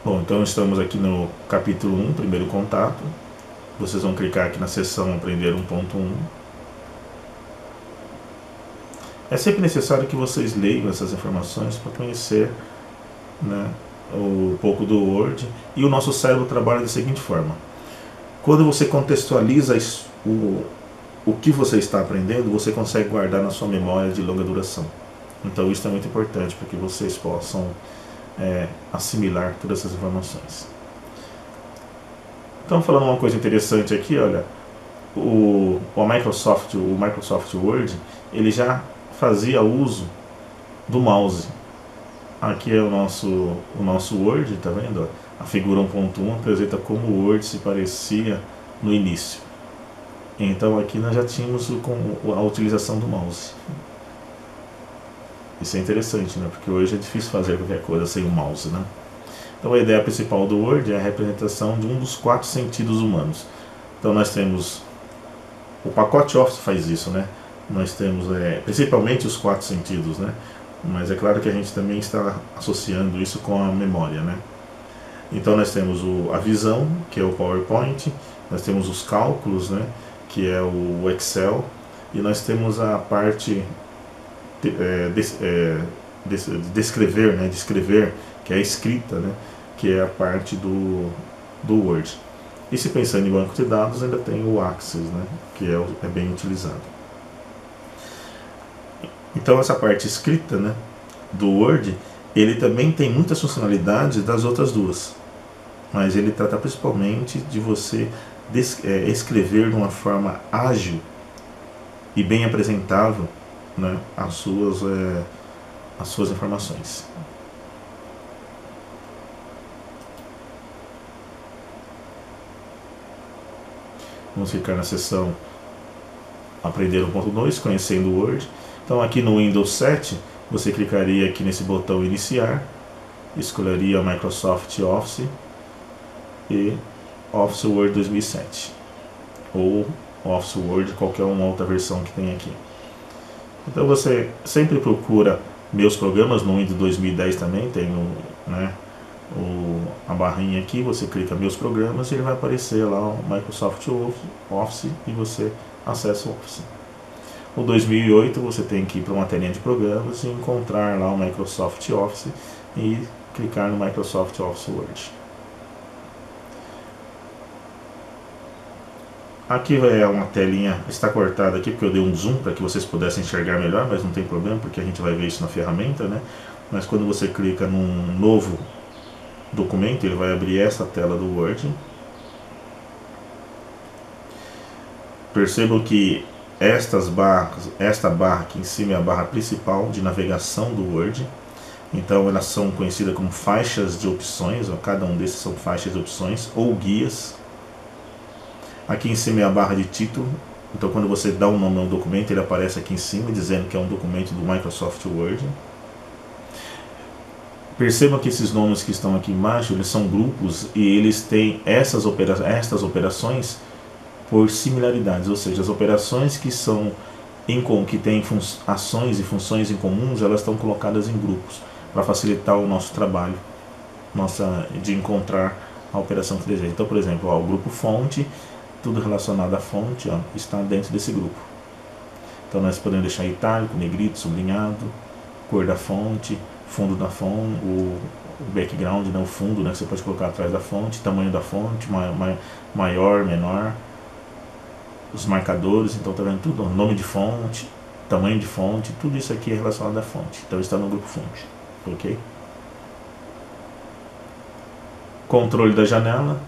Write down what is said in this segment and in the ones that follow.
Bom, então estamos aqui no capítulo 1, primeiro contato. Vocês vão clicar aqui na seção Aprender 1.1. É sempre necessário que vocês leiam essas informações para conhecer, né, um pouco do Word. E o nosso cérebro trabalha da seguinte forma: quando você contextualiza o que você está aprendendo, você consegue guardar na sua memória de longa duração. Então isso é muito importante para que vocês possam assimilar todas essas informações. Então, falando uma coisa interessante aqui, olha, o Microsoft Word, ele já fazia uso do mouse. Aqui é o nosso Word, tá vendo? A figura 1.1 apresenta como o Word se parecia no início. Então aqui nós já tínhamos a utilização do mouse. Isso é interessante, né? Porque hoje é difícil fazer qualquer coisa sem o mouse, né? Então a ideia principal do Word é a representação de um dos 4 sentidos humanos. Então nós temos o pacote Office faz isso, né? Nós temos principalmente os 4 sentidos, né? Mas é claro que a gente também está associando isso com a memória, né? Então nós temos a visão, que é o PowerPoint, nós temos os cálculos, né? Que é o Excel, e nós temos a parte descrever, né? Descrever, que é a escrita, né? Que é a parte do Word. E se pensando em banco de dados, ainda tem o Access, né? Que é bem utilizado. Então essa parte escrita, né, do Word, ele também tem muitas funcionalidades das outras duas, mas ele trata principalmente de você escrever de uma forma ágil e bem apresentável, né, as suas informações. Vamos ficar na seção Aprender 1.2, conhecendo o Word. Então aqui no Windows 7, você clicaria aqui nesse botão Iniciar, escolheria Microsoft Office e Office Word 2007, ou Office Word, qualquer uma outra versão que tem aqui. Então você sempre procura meus programas, no Windows 2010 também tem né, a barrinha aqui, você clica meus programas e ele vai aparecer lá o Microsoft Office e você acessa o Office. O 2008 você tem que ir para uma telinha de programas e encontrar lá o Microsoft Office e clicar no Microsoft Office Word. Aqui é uma telinha, está cortada aqui porque eu dei um zoom para que vocês pudessem enxergar melhor, mas não tem problema porque a gente vai ver isso na ferramenta, né? Mas quando você clica num novo documento, ele vai abrir essa tela do Word. Percebam que esta barra aqui em cima é a barra principal de navegação do Word. Então elas são conhecidas como faixas de opções, ó, cada um desses são faixas de opções ou guias. Aqui em cima é a barra de título, então quando você dá um nome a um documento, ele aparece aqui em cima dizendo que é um documento do Microsoft Word. Percebam que esses nomes que estão aqui embaixo, eles são grupos e eles têm estas operações por similaridades, ou seja, as operações que têm ações e funções em comuns, elas estão colocadas em grupos para facilitar o nosso trabalho, de encontrar a operação que deseja. Então, por exemplo, o grupo fonte, tudo relacionado à fonte, ó, está dentro desse grupo. Então nós podemos deixar itálico, negrito, sublinhado, cor da fonte, fundo da fonte, o background, né, o fundo, né, que você pode colocar atrás da fonte, tamanho da fonte, maior, menor, os marcadores, então tá vendo tudo, nome de fonte, tamanho de fonte, tudo isso aqui é relacionado à fonte, então está no grupo fonte, ok? Controle da janela,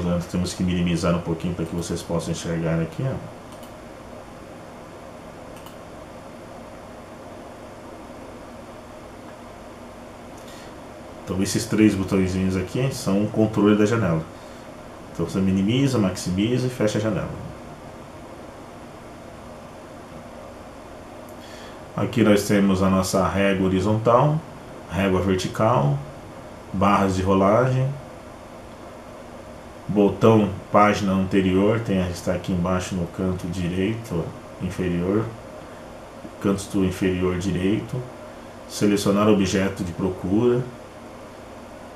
nós temos que minimizar um pouquinho para que vocês possam enxergar aqui, ó. Então esses 3 botõezinhos aqui são o controle da janela. Então você minimiza, maximiza e fecha a janela. Aqui nós temos a nossa régua horizontal, régua vertical, barras de rolagem, botão página anterior, está aqui embaixo no canto direito inferior, canto inferior direito, selecionar objeto de procura,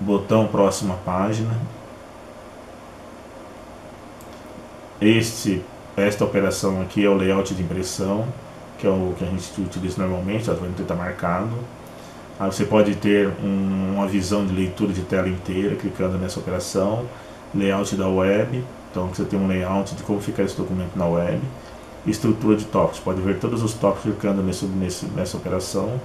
botão próxima página. Esta operação aqui é o layout de impressão, que é o que a gente utiliza normalmente, vai estar marcado. Aí você pode ter uma visão de leitura de tela inteira clicando nessa operação. Layout da web, então você tem um layout de como ficar esse documento na web. Estrutura de tópicos, pode ver todos os tópicos clicando nessa operação.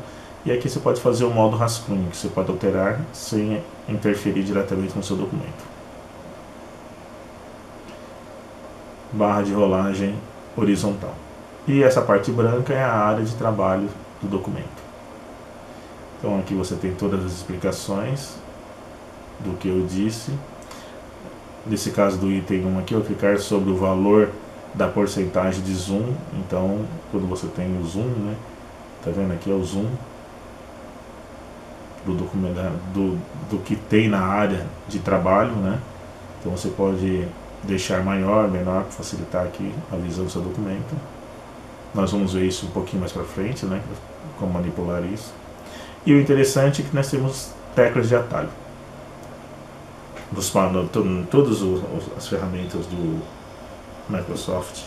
E aqui você pode fazer o modo rascunho, que você pode alterar sem interferir diretamente no seu documento. Barra de rolagem horizontal. E essa parte branca é a área de trabalho do documento. Então aqui você tem todas as explicações do que eu disse. Nesse caso do item 1 aqui, eu vou clicar sobre o valor da porcentagem de zoom. Então, quando você tem o zoom, né? Tá vendo aqui é o zoom do documento, do que tem na área de trabalho, né? Então você pode deixar maior, menor, para facilitar aqui a visão do seu documento. Nós vamos ver isso um pouquinho mais para frente, né? Como manipular isso. E o interessante é que nós temos teclas de atalho. Todas as ferramentas do Microsoft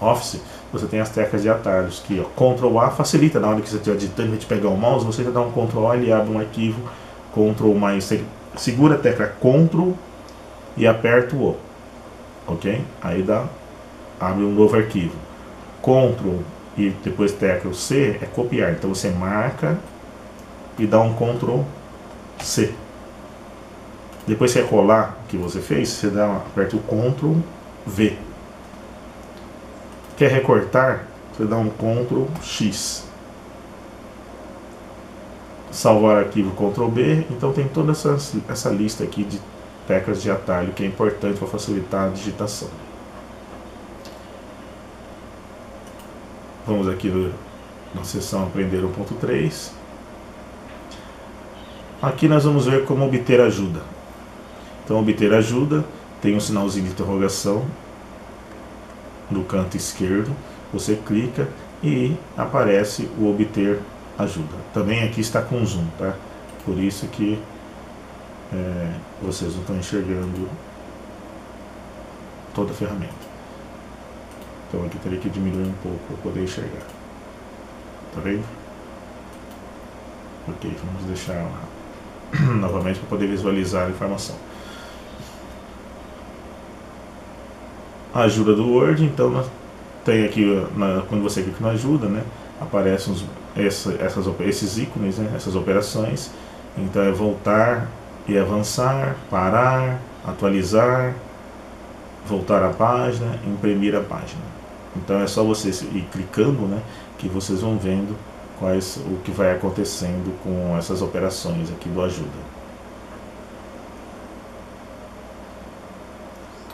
Office, você tem as teclas de atalhos que Ctrl A facilita na hora que você estiver digitando, de pegar o mouse, você já dá um Ctrl A, ele abre um arquivo, Ctrl mais, você segura a tecla Ctrl e aperta o O, ok? Aí abre um novo arquivo. Ctrl e depois tecla C é copiar, então você marca e dá um Ctrl C. Depois você colar o que você fez, você aperta o Ctrl V. Quer recortar? Você dá um Ctrl X. Salvar arquivo Ctrl B. Então tem toda essa lista aqui de teclas de atalho que é importante para facilitar a digitação. Vamos aqui na seção Aprender 1.3. Aqui nós vamos ver como obter ajuda. Então, obter ajuda, tem um sinalzinho de interrogação no canto esquerdo. Você clica e aparece o obter ajuda. Também aqui está com zoom, tá? Por isso que vocês não estão enxergando toda a ferramenta. Então aqui teria que diminuir um pouco para poder enxergar. Tá vendo? Ok, vamos deixar lá novamente para poder visualizar a informação. A ajuda do Word, então tem aqui, quando você clica na ajuda, né, aparecem esses ícones, né, essas operações. Então é voltar e avançar, parar, atualizar, voltar à página, imprimir a página. Então é só vocês ir clicando, né, que vocês vão vendo o que vai acontecendo com essas operações aqui do ajuda.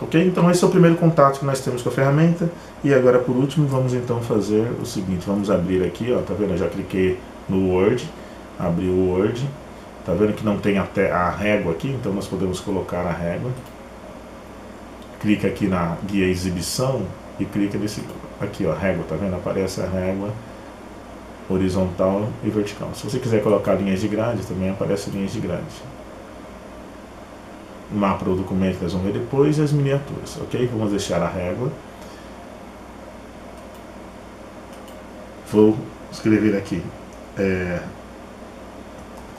Ok? Então esse é o primeiro contato que nós temos com a ferramenta. E agora por último vamos então fazer o seguinte, vamos abrir aqui, ó, tá vendo? Eu já cliquei no Word, abri o Word, tá vendo que não tem até a régua aqui, então nós podemos colocar a régua. Clica aqui na guia exibição e clica nesse aqui, ó, régua, tá vendo? Aparece a régua horizontal e vertical. Se você quiser colocar linhas de grade, também aparece linhas de grade. Mapa do documento, nós vamos ver depois, e as miniaturas, ok? Vamos deixar a régua. Vou escrever aqui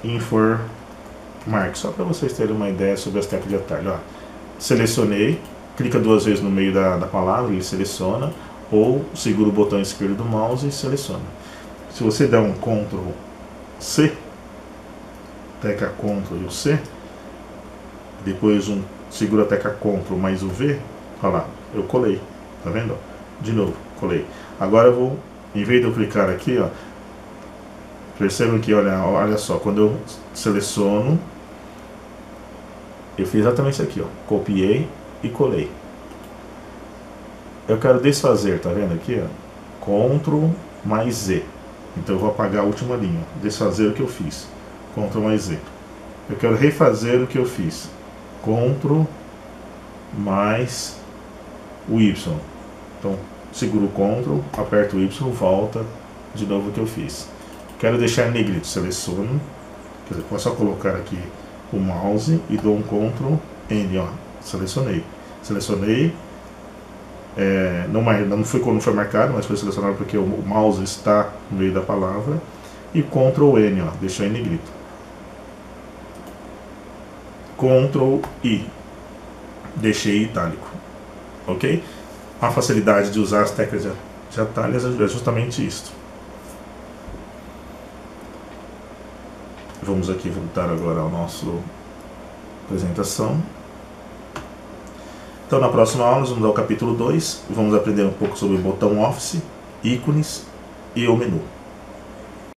Informark, só para vocês terem uma ideia sobre as teclas de atalho. Ó, selecionei, clica duas vezes no meio da palavra, ele seleciona, ou segura o botão esquerdo do mouse e seleciona. Se você der um Ctrl C, tecla Ctrl e o C, depois segura a tecla Ctrl mais o V, olha lá, eu colei, tá vendo? De novo, colei. Agora eu vou, em vez de eu clicar aqui, ó, percebam que, olha só, quando eu seleciono, eu fiz exatamente isso aqui, ó, copiei e colei. Eu quero desfazer, tá vendo aqui, ó, Ctrl mais Z. Então eu vou apagar a última linha, desfazer o que eu fiz, Ctrl mais Z. Eu quero refazer o que eu fiz, Ctrl mais o Y. Então, seguro o Ctrl, aperto o Y, volta de novo o que eu fiz. Quero deixar em negrito, seleciono. Quer dizer, posso só colocar aqui o mouse e dou um Ctrl N, ó, selecionei, não foi marcado, mas foi selecionado porque o mouse está no meio da palavra, e Ctrl N, ó, deixa em negrito, Ctrl I, deixei itálico, ok? A facilidade de usar as teclas de atalhos é justamente isso. Vamos aqui voltar agora ao nosso apresentação. Então, na próxima aula, nós vamos ao capítulo 2, vamos aprender um pouco sobre o botão Office, ícones e o menu.